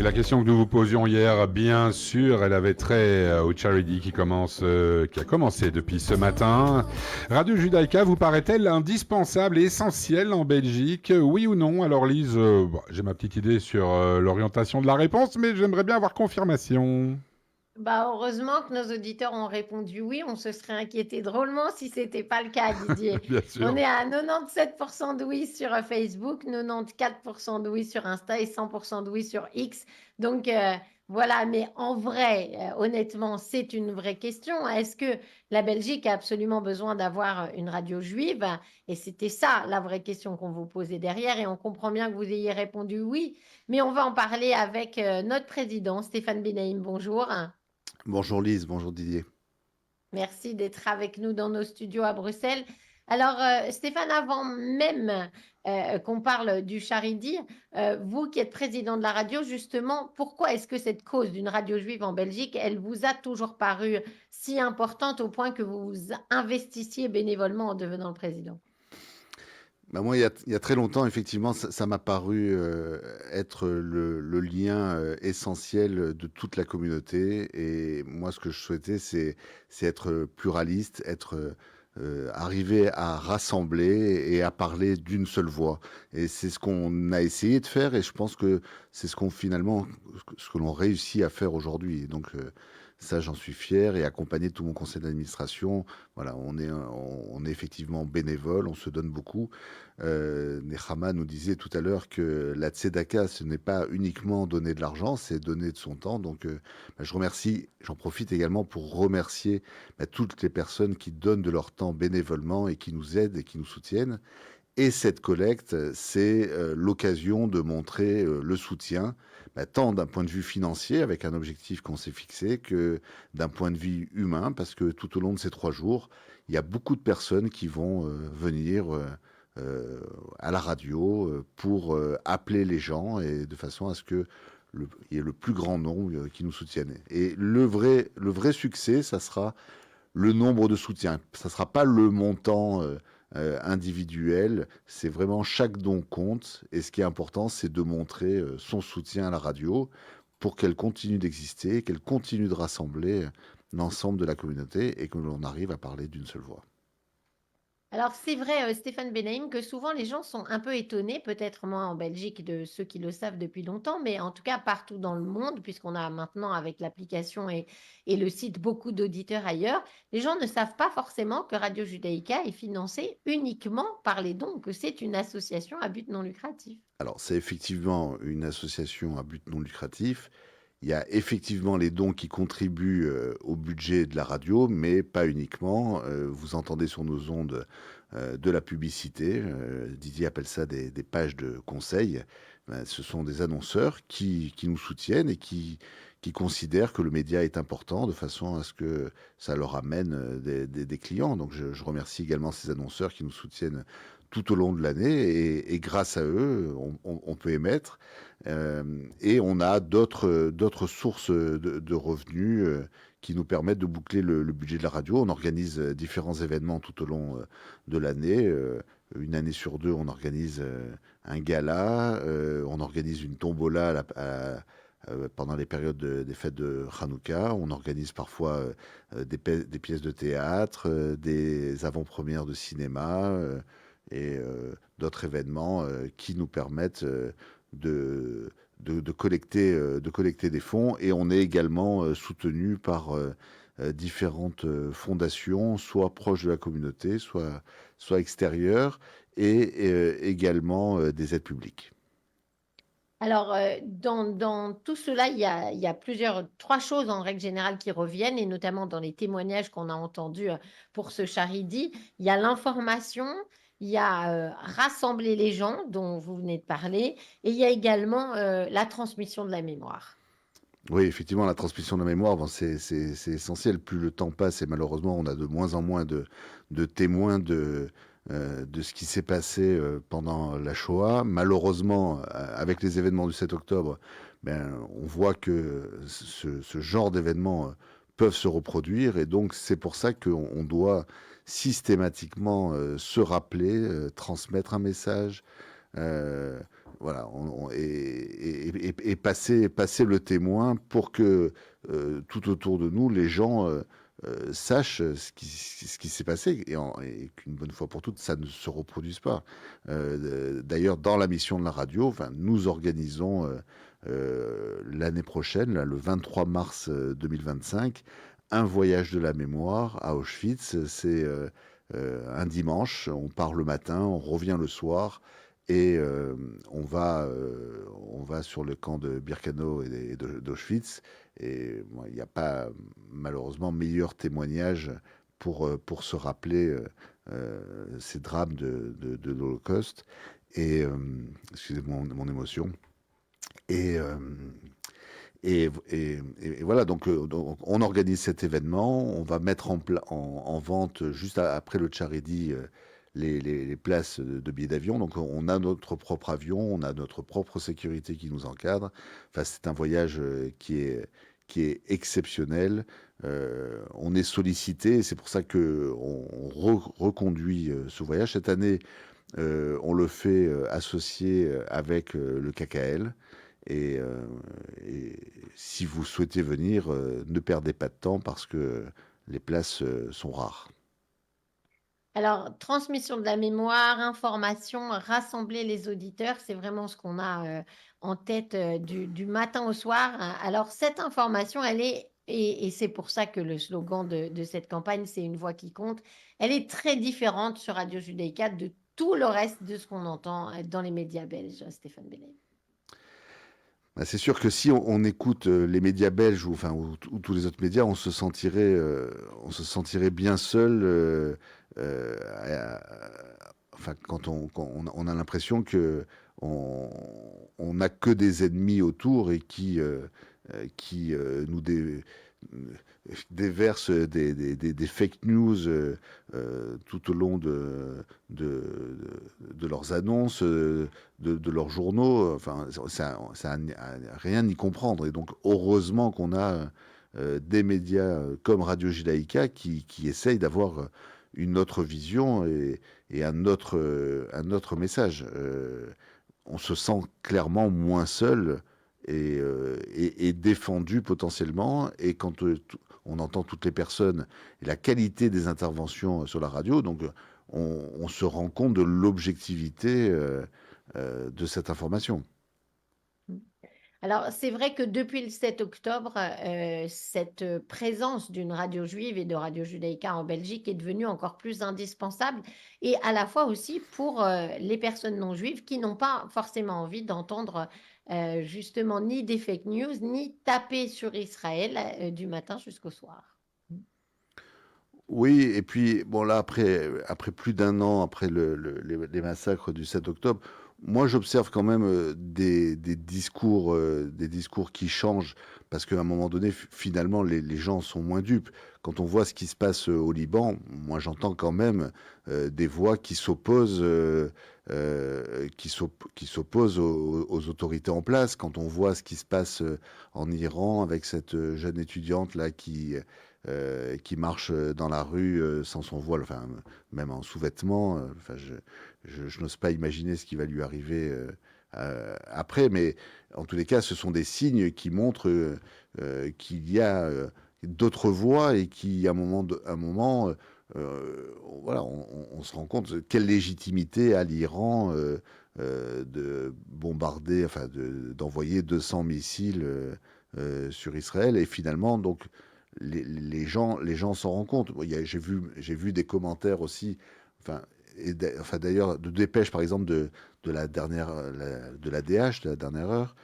la question que nous vous posions hier, bien sûr, elle avait trait au charity qui a commencé depuis ce matin. Radio Judaïka vous paraît-elle indispensable et essentielle en Belgique? Oui ou non? Alors Lise, j'ai ma petite idée sur l'orientation de la réponse, mais j'aimerais bien avoir confirmation. Bah, heureusement que nos auditeurs ont répondu oui, on se serait inquiété drôlement si c'était pas le cas, Didier. Bien On sûr. est à 97% de oui sur Facebook, 94% de oui sur Insta et 100% de oui sur X. Donc voilà, mais en vrai, honnêtement, c'est une vraie question. Est-ce que la Belgique a absolument besoin d'avoir une radio juive? Et c'était ça la vraie question qu'on vous posait derrière. Et on comprend bien que vous ayez répondu oui, mais on va en parler avec notre président, Stéphane Benaïm. Bonjour. Bonjour Lise, bonjour Didier. Merci d'être avec nous dans nos studios à Bruxelles. Alors, Stéphane, avant même qu'on parle du Charidi, vous qui êtes président de la radio, justement, pourquoi est-ce que cette cause d'une radio juive en Belgique, elle vous a toujours paru si importante au point que vous vous investissiez bénévolement en devenant le président? Moi, il y a très longtemps, effectivement, ça m'a paru être le lien essentiel de toute la communauté. Et moi, ce que je souhaitais, c'est être pluraliste, arriver à rassembler et à parler d'une seule voix. Et c'est ce qu'on a essayé de faire, et je pense que c'est ce que l'on réussit à faire aujourd'hui. Et donc, ça, j'en suis fier, et accompagné de tout mon conseil d'administration. Voilà, on est effectivement bénévole, on se donne beaucoup. Nechama nous disait tout à l'heure que la tzedaka, ce n'est pas uniquement donner de l'argent, c'est donner de son temps. Donc, j'en profite également pour remercier toutes les personnes qui donnent de leur temps bénévolement et qui nous aident et qui nous soutiennent. Et cette collecte, c'est l'occasion de montrer le soutien, tant d'un point de vue financier, avec un objectif qu'on s'est fixé, que d'un point de vue humain, parce que tout au long de ces 3 jours, il y a beaucoup de personnes qui vont venir à la radio pour appeler les gens, et de façon à ce que il y ait le plus grand nombre qui nous soutiennent. Et le vrai succès, ça sera le nombre de soutiens. Ça ne sera pas le montant individuel, c'est vraiment chaque don compte. Et ce qui est important, c'est de montrer son soutien à la radio pour qu'elle continue d'exister, qu'elle continue de rassembler l'ensemble de la communauté et que l'on arrive à parler d'une seule voix. Alors, c'est vrai, Stéphane Benaïm, que souvent les gens sont un peu étonnés, peut-être moins en Belgique de ceux qui le savent depuis longtemps, mais en tout cas partout dans le monde, puisqu'on a maintenant avec l'application et le site beaucoup d'auditeurs ailleurs, les gens ne savent pas forcément que Radio Judaïka est financée uniquement par les dons, que c'est une association à but non lucratif. Alors, c'est effectivement une association à but non lucratif. Il y a effectivement les dons qui contribuent au budget de la radio, mais pas uniquement. Vous entendez sur nos ondes de la publicité. Didier appelle ça des pages de conseil. Ce sont des annonceurs qui nous soutiennent et qui considèrent que le média est important, de façon à ce que ça leur amène des clients. Donc, je remercie également ces annonceurs qui nous soutiennent tout au long de l'année, et grâce à eux, on peut émettre. Et on a d'autres sources de revenus qui nous permettent de boucler le budget de la radio. On organise différents événements tout au long de l'année. Une année sur deux, on organise un gala, on organise une tombola pendant les périodes des fêtes de Hanouka. On organise parfois des pièces de théâtre, des avant-premières de cinéma et d'autres événements qui nous permettent de collecter des fonds. Et on est également soutenu par différentes fondations, soit proches de la communauté, soit extérieures, et également des aides publiques. Alors, dans tout cela, il y a trois choses en règle générale qui reviennent, et notamment dans les témoignages qu'on a entendus pour ce Charidi. Il y a l'information, il y a rassembler les gens dont vous venez de parler, et il y a également la transmission de la mémoire. Oui, effectivement, la transmission de la mémoire, bon, c'est essentiel. Plus le temps passe, et malheureusement, on a de moins en moins de témoins de ce qui s'est passé pendant la Shoah. Malheureusement, avec les événements du 7 octobre, on voit que ce genre d'événements peuvent se reproduire. Et donc, c'est pour ça qu'on doit systématiquement se rappeler, transmettre un message, voilà, et passer le témoin pour que tout autour de nous, les gens sachent ce qui s'est passé et qu'une bonne fois pour toutes, ça ne se reproduise pas. D'ailleurs, dans la mission de la radio, enfin, nous organisons l'année prochaine, là, le 23 mars 2025, un voyage de la mémoire à Auschwitz. C'est un dimanche, on part le matin, on revient le soir. Et on va sur le camp de Birkenau et d'Auschwitz. Et bon, il n'y a pas malheureusement meilleur témoignage pour se rappeler ces drames de l'Holocauste. Et excusez-moi mon émotion. Et, euh, et voilà, donc on organise cet événement. On va mettre en vente juste après le Charity les places de billets d'avion. Donc on a notre propre avion, on a notre propre sécurité qui nous encadre. Enfin, c'est un voyage qui est exceptionnel. On est sollicité et c'est pour ça qu'on reconduit ce voyage. Cette année, on le fait associé avec le KKL. Et, euh, et si vous souhaitez venir, ne perdez pas de temps parce que les places sont rares. Alors, transmission de la mémoire, information, rassembler les auditeurs, c'est vraiment ce qu'on a en tête du matin au soir. Alors, cette information, elle est, et c'est pour ça que le slogan de cette campagne, c'est une voix qui compte, elle est très différente sur Radio Judaïka de tout le reste de ce qu'on entend dans les médias belges, Stéphane Bellet. Bah, c'est sûr que si on écoute les médias belges ou tous les autres médias, on se sentirait bien seul. Euh, à- enfin, on a l'impression que on on n'a que des ennemis autour et qui nous déversent des fake news tout au long de leurs annonces, de leurs journaux. Enfin, ça à rien n'y comprendre. Et donc, heureusement qu'on a des médias comme Radio Judaïka qui essayent d'avoir une autre vision et un autre message. On se sent clairement moins seul et défendu potentiellement. Et quand on entend toutes les personnes et la qualité des interventions sur la radio, donc on se rend compte de l'objectivité de cette information. Alors, c'est vrai que depuis le 7 octobre, cette présence d'une radio juive et de Radio Judaïka en Belgique est devenue encore plus indispensable, et à la fois aussi pour les personnes non juives qui n'ont pas forcément envie d'entendre justement ni des fake news, ni taper sur Israël du matin jusqu'au soir. Oui, et puis, bon, là, après plus d'un an, après les massacres du 7 octobre, moi, j'observe quand même des discours qui changent, parce qu'à un moment donné, finalement, les gens sont moins dupes. Quand on voit ce qui se passe au Liban, moi, j'entends quand même des voix qui s'opposent, qui s'opposent aux autorités en place. Quand on voit ce qui se passe en Iran avec cette jeune étudiante là qui marche dans la rue sans son voile, enfin, même en sous-vêtements. Enfin, je n'ose pas imaginer ce qui va lui arriver après, mais en tous les cas, ce sont des signes qui montrent qu'il y a d'autres voies et qu'à un moment voilà, on se rend compte de quelle légitimité a l'Iran de bombarder, enfin, d'envoyer 200 missiles sur Israël. Et finalement, donc, les gens s'en rendent compte. Bon, j'ai vu des commentaires aussi, enfin, enfin d'ailleurs, de dépêches, par exemple, de la dernière, de la DH, de la dernière heure,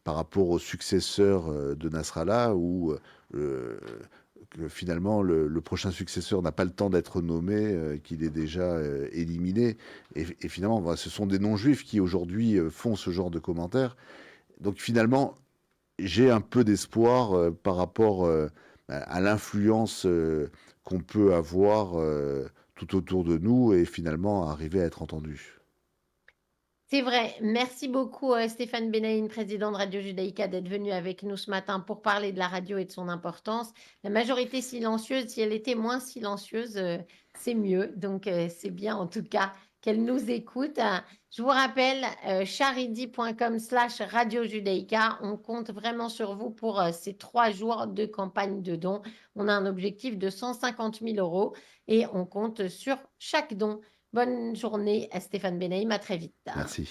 par rapport au successeur de Nasrallah, où que finalement le prochain successeur n'a pas le temps d'être nommé, qu'il est déjà éliminé. Et finalement, voilà, ce sont des non-juifs qui aujourd'hui font ce genre de commentaires. Donc finalement, j'ai un peu d'espoir par rapport à l'influence qu'on peut avoir tout autour de nous et finalement arriver à être entendu. C'est vrai. Merci beaucoup, Stéphane Benaïm, président de Radio Judaïka, d'être venu avec nous ce matin pour parler de la radio et de son importance. La majorité silencieuse, si elle était moins silencieuse, c'est mieux. Donc, c'est bien en tout cas qu'elle nous écoute. Je vous rappelle, charity.com/Radio Judaïka. On compte vraiment sur vous pour ces 3 jours de campagne de dons. On a un objectif de 150 000 € et on compte sur chaque don. Bonne journée, Stéphane Benaïm. À très vite. Merci.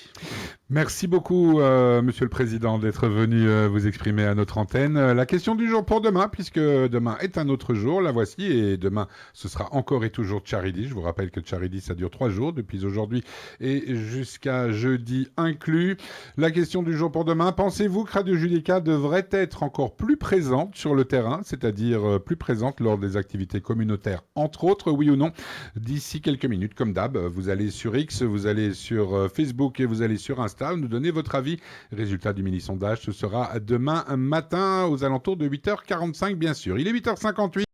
Merci beaucoup, Monsieur le Président, d'être venu vous exprimer à notre antenne. La question du jour pour demain, puisque demain est un autre jour, la voici, et demain, ce sera encore et toujours Charity. Je vous rappelle que Charity, ça dure 3 jours, depuis aujourd'hui et jusqu'à jeudi inclus. La question du jour pour demain, pensez-vous que Radio Judaïka devrait être encore plus présente sur le terrain, c'est-à-dire plus présente lors des activités communautaires, entre autres, oui ou non? D'ici quelques minutes, comme d'hab, vous allez sur X, vous allez sur Facebook et vous allez sur Insta, nous donner votre avis. Résultat du mini-sondage, ce sera demain matin aux alentours de 8h45, bien sûr. Il est 8h58.